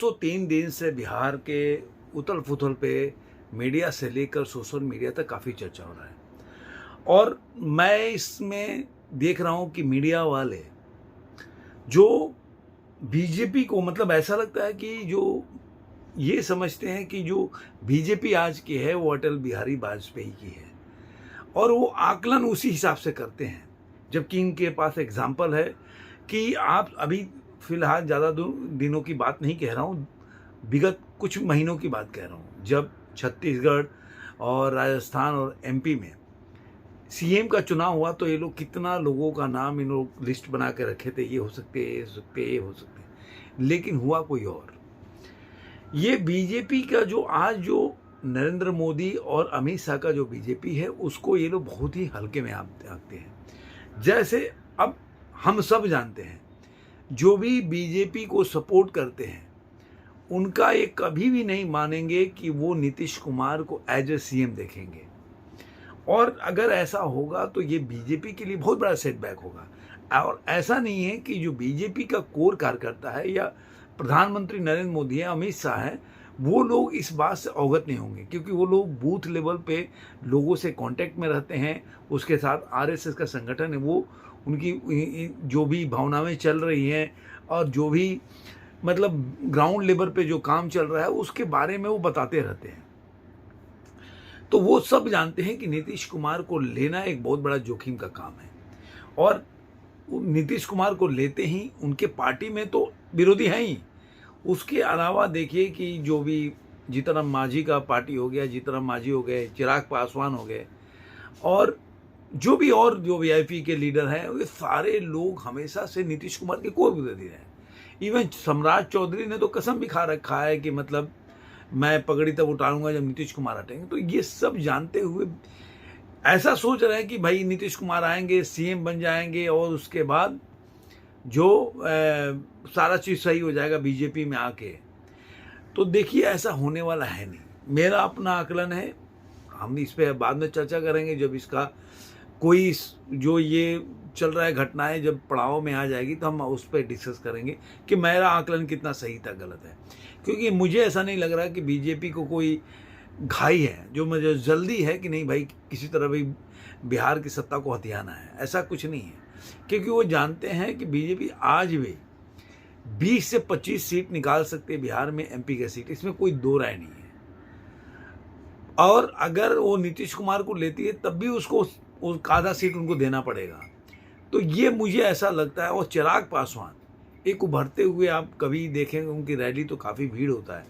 तो 3 दिन से बिहार के उथल-पुथल पे मीडिया से लेकर सोशल मीडिया तक काफ़ी चर्चा हो रहा है। और मैं इसमें देख रहा हूँ कि मीडिया वाले जो बीजेपी को मतलब ऐसा लगता है कि जो ये समझते हैं कि जो बीजेपी आज की है वो अटल बिहारी वाजपेयी की है और वो आकलन उसी हिसाब से करते हैं। जबकि इनके पास एग्ज़ाम्पल है कि आप अभी फ़िलहाल ज़्यादा दिनों की बात नहीं कह रहा हूँ, विगत कुछ महीनों की बात कह रहा हूँ। जब छत्तीसगढ़ और राजस्थान और एमपी में सीएम का चुनाव हुआ तो ये लोग कितना लोगों का नाम इन लोग लिस्ट बना के रखे थे, ये हो सकते हैं, ये हो सकते हैं, ये हो सकते हैं। लेकिन हुआ कोई और। ये बीजेपी का जो आज जो नरेंद्र मोदी और अमित शाह का जो बीजेपी है उसको ये लोग बहुत ही हल्के में आंकते हैं। जैसे अब हम सब जानते हैं जो भी बीजेपी को सपोर्ट करते हैं उनका ये कभी भी नहीं मानेंगे कि वो नीतीश कुमार को एज ए सीएम देखेंगे। और अगर ऐसा होगा तो ये बीजेपी के लिए बहुत बड़ा सेटबैक होगा। और ऐसा नहीं है कि जो बीजेपी का कोर कार्यकर्ता है या प्रधानमंत्री नरेंद्र मोदी है, अमित शाह है, वो लोग इस बात से अवगत नहीं होंगे क्योंकि वो लोग बूथ लेवल पे लोगों से कांटेक्ट में रहते हैं। उसके साथ आरएसएस का संगठन है, वो उनकी जो भी भावनाएं चल रही हैं और जो भी मतलब ग्राउंड लेवल पे जो काम चल रहा है उसके बारे में वो बताते रहते हैं। तो वो सब जानते हैं कि नीतीश कुमार को लेना एक बहुत बड़ा जोखिम का काम है। और नीतीश कुमार को लेते ही उनके पार्टी में तो विरोधी हैं ही, उसके अलावा देखिए कि जो भी जीतन मांझी का पार्टी हो गया, जीतन मांझी हो गए, चिराग पासवान हो गए और जो वीआईपी के लीडर हैं, ये सारे लोग हमेशा से नीतीश कुमार के कोर विरोधी रहे। इवन सम्राट चौधरी ने तो कसम भी खा रखा है कि मतलब मैं पगड़ी तब उतारूंगा जब नीतीश कुमार हटेंगे। तो ये सब जानते हुए ऐसा सोच रहे हैं कि भाई नीतीश कुमार आएंगे, सीएम बन जाएंगे और उसके बाद जो सारा चीज़ सही हो जाएगा बीजेपी में आके। तो देखिए ऐसा होने वाला है नहीं। मेरा अपना आकलन है, हम इस पे बाद में चर्चा करेंगे जब इसका कोई जो ये चल रहा है घटनाएं जब पड़ाव में आ जाएगी तो हम उस पर डिस्कस करेंगे कि मेरा आकलन कितना सही था गलत है। क्योंकि मुझे ऐसा नहीं लग रहा कि बीजेपी को कोई घाई है, जो मुझे जल्दी है कि नहीं भाई किसी तरह भी बिहार की सत्ता को हथियाना है, ऐसा कुछ नहीं है। क्योंकि वो जानते हैं कि बीजेपी आज भी 20 से 25 सीट निकाल सकती है बिहार में, एमपी की सीट, इसमें कोई दो राय नहीं है। और अगर वो नीतीश कुमार को लेती है तब भी उसको आधा सीट उनको देना पड़ेगा। तो ये मुझे ऐसा लगता है। और चिराग पासवान एक उभरते हुए, आप कभी देखेंगे उनकी रैली तो काफ़ी भीड़ होता है,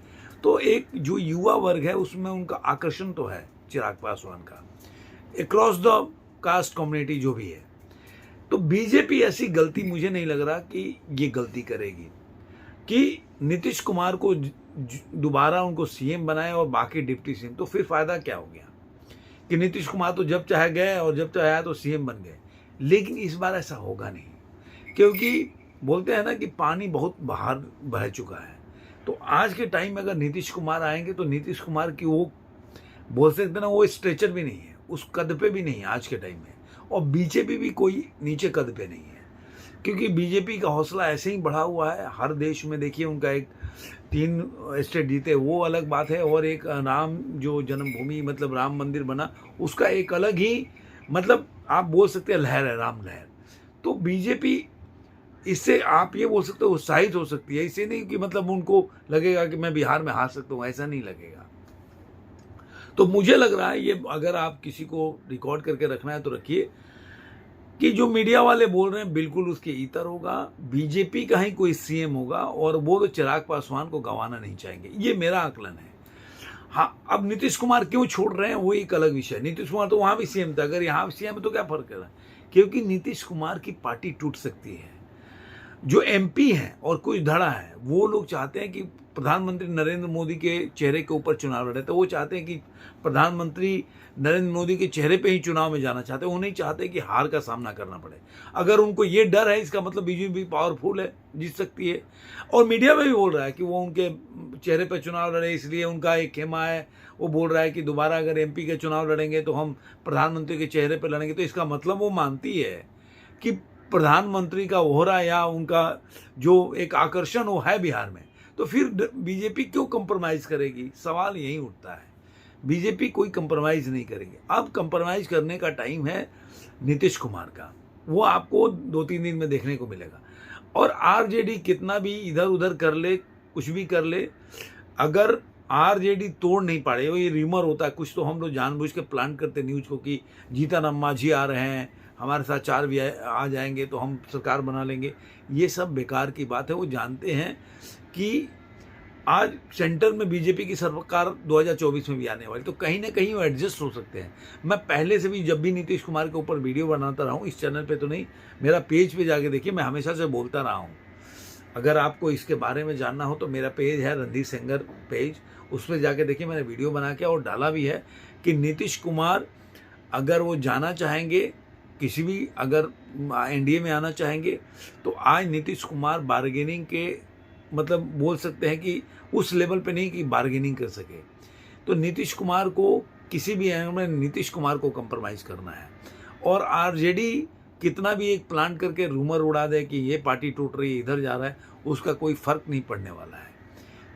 तो एक जो युवा वर्ग है उसमें उनका आकर्षण तो है चिराग पासवान का, अक्रॉस द कास्ट कम्युनिटी जो भी है। तो बीजेपी ऐसी गलती मुझे नहीं लग रहा कि ये गलती करेगी कि नीतीश कुमार को दोबारा उनको सीएम बनाए और बाकी डिप्टी सीएम। तो फिर फायदा क्या हो गया कि नीतीश कुमार तो जब चाहे गए और जब चाहे आया तो सीएम बन गए। लेकिन इस बार ऐसा होगा नहीं, क्योंकि बोलते हैं ना कि पानी बहुत बाहर बह चुका है। तो आज के टाइम में अगर नीतीश कुमार आएंगे तो नीतीश कुमार की वो बोल सकते हैं ना, वो स्ट्रेचर भी नहीं है, उस कद पे भी नहीं है आज के टाइम में। और बीजेपी भी कोई नीचे कद पे नहीं है, क्योंकि बीजेपी का हौसला ऐसे ही बढ़ा हुआ है। हर देश में देखिए उनका एक 3 स्टेट जीते वो अलग बात है, और एक राम जो जन्मभूमि मतलब राम मंदिर बना उसका एक अलग ही मतलब आप बोल सकते हैं लहर है, राम लहर। तो बीजेपी इससे आप ये बोल सकते हो उत्साहित हो सकती है। इसे नहीं कि मतलब उनको लगेगा कि मैं बिहार में हार सकता हूँ, ऐसा नहीं लगेगा। तो मुझे लग रहा है ये, अगर आप किसी को रिकॉर्ड करके रखना है तो रखिए कि जो मीडिया वाले बोल रहे हैं बिल्कुल उसके इतर होगा। बीजेपी का ही कोई सीएम होगा और वो तो चिराग पासवान को गंवाना नहीं चाहेंगे, ये मेरा आकलन है। हाँ, अब नीतीश कुमार क्यों छोड़ रहे हैं वो एक अलग विषय है। नीतीश कुमार तो वहां भी सीएम था, अगर यहाँ भी सीएम है तो क्या फर्क है? क्योंकि नीतीश कुमार की पार्टी टूट सकती है। जो एमपी हैं और कुछ धड़ा है वो लोग चाहते हैं कि प्रधानमंत्री नरेंद्र मोदी के चेहरे के ऊपर चुनाव लड़े। तो वो चाहते हैं कि प्रधानमंत्री नरेंद्र मोदी के चेहरे पे ही चुनाव में जाना चाहते हैं, वो नहीं चाहते कि हार का सामना करना पड़े। अगर उनको ये डर है इसका मतलब बीजेपी पावरफुल है, जीत सकती है। और मीडिया में भी बोल रहा है कि वो उनके चेहरे पर चुनाव लड़े, इसलिए उनका एक खेमा है। वो बोल रहा है कि दोबारा अगर एमपी के चुनाव लड़ेंगे तो हम प्रधानमंत्री के चेहरे पर लड़ेंगे। तो इसका मतलब वो मानती है कि प्रधानमंत्री का ओहरा या उनका जो एक आकर्षण वो है बिहार में। तो फिर बीजेपी क्यों कंप्रोमाइज़ करेगी? सवाल यही उठता है। बीजेपी कोई कंप्रोमाइज़ नहीं करेगी। अब कंप्रोमाइज़ करने का टाइम है नीतीश कुमार का, वो आपको 2-3 दिन में देखने को मिलेगा। और आरजेडी कितना भी इधर उधर कर ले, कुछ भी कर ले, अगर आरजेडी तोड़ नहीं पाड़े, ये र्यूमर होता है कुछ, तो हम लोग जानबूझ के प्लान करते न्यूज़ को कि जीतन मांझी आ रहे हैं, हमारे साथ 4 भी आ जाएंगे तो हम सरकार बना लेंगे। ये सब बेकार की बात है। वो जानते हैं कि आज सेंटर में बीजेपी की सरकार 2024 में भी आने वाली, तो कहीं ना कहीं वो एडजस्ट हो सकते हैं। मैं पहले से भी जब भी नीतीश कुमार के ऊपर वीडियो बनाता रहा हूँ, इस चैनल पे तो नहीं, मेरा पेज पे जाके देखिए, मैं हमेशा से बोलता रहा हूँ। अगर आपको इसके बारे में जानना हो तो मेरा पेज है रणधीर सेंगर पेज, उस पर जाके देखिए, मैंने वीडियो बना के और डाला भी है कि नीतीश कुमार अगर वो जाना चाहेंगे, किसी भी अगर एनडीए में आना चाहेंगे, तो आज नीतीश कुमार बार्गेनिंग के मतलब बोल सकते हैं कि उस लेवल पे नहीं कि बार्गेनिंग कर सके। तो नीतीश कुमार को किसी भी एंगल में नीतीश कुमार को कंप्रोमाइज़ करना है। और आरजेडी कितना भी एक प्लान करके रूमर उड़ा दे कि ये पार्टी टूट रही है, इधर जा रहा है, उसका कोई फर्क नहीं पड़ने वाला है।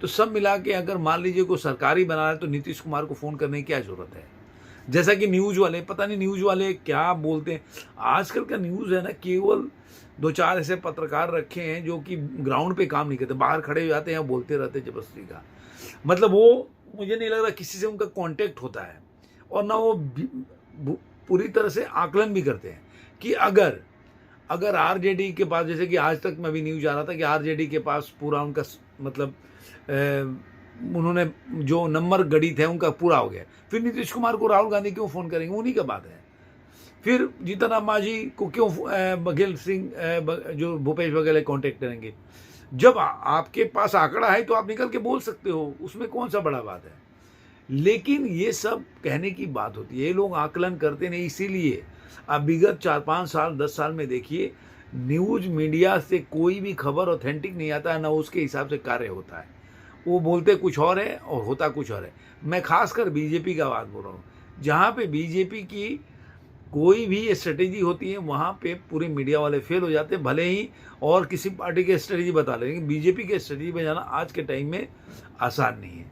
तो सब मिला के अगर मान लीजिए को सरकारी बना है तो नीतीश कुमार को फ़ोन करने की क्या ज़रूरत है? जैसा कि न्यूज़ वाले, पता नहीं न्यूज़ वाले क्या बोलते हैं। आजकल का न्यूज़ है ना, केवल 2-4 ऐसे पत्रकार रखे हैं जो कि ग्राउंड पे काम नहीं करते, बाहर खड़े हो जाते हैं, बोलते रहते हैं जबरदस्ती का। मतलब वो, मुझे नहीं लग रहा किसी से उनका कांटेक्ट होता है, और ना वो पूरी तरह से आकलन भी करते हैं कि अगर आरजेडी के पास, जैसे कि आज तक मैं भी न्यूज़ आ रहा था कि आरजेडी के पास पूरा उनका मतलब उन्होंने जो नंबर गढ़ी थे उनका पूरा हो गया, फिर नीतीश कुमार को राहुल गांधी क्यों फ़ोन करेंगे? उन्हीं का बात है। फिर जीतन राम मांझी को क्यों बघेल सिंह जो भूपेश बघेल कांटेक्ट करेंगे? जब आपके पास आंकड़ा है तो आप निकल के बोल सकते हो, उसमें कौन सा बड़ा बात है? लेकिन ये सब कहने की बात होती है, ये लोग आकलन करते नहीं। इसीलिए अब विगत 4-5 साल 10 साल में देखिए, न्यूज़ मीडिया से कोई भी खबर ऑथेंटिक नहीं आता है, ना उसके हिसाब से कार्य होता है। वो बोलते कुछ और है और होता कुछ और है। मैं खासकर बीजेपी का बात बोल रहा हूँ, जहाँ पे बीजेपी की कोई भी स्ट्रेटेजी होती है वहाँ पे पूरे मीडिया वाले फेल हो जाते हैं। भले ही और किसी पार्टी की स्ट्रेटेजी बता लें, लेकिन बीजेपी के स्ट्रेटेजी में जाना आज के टाइम में आसान नहीं है।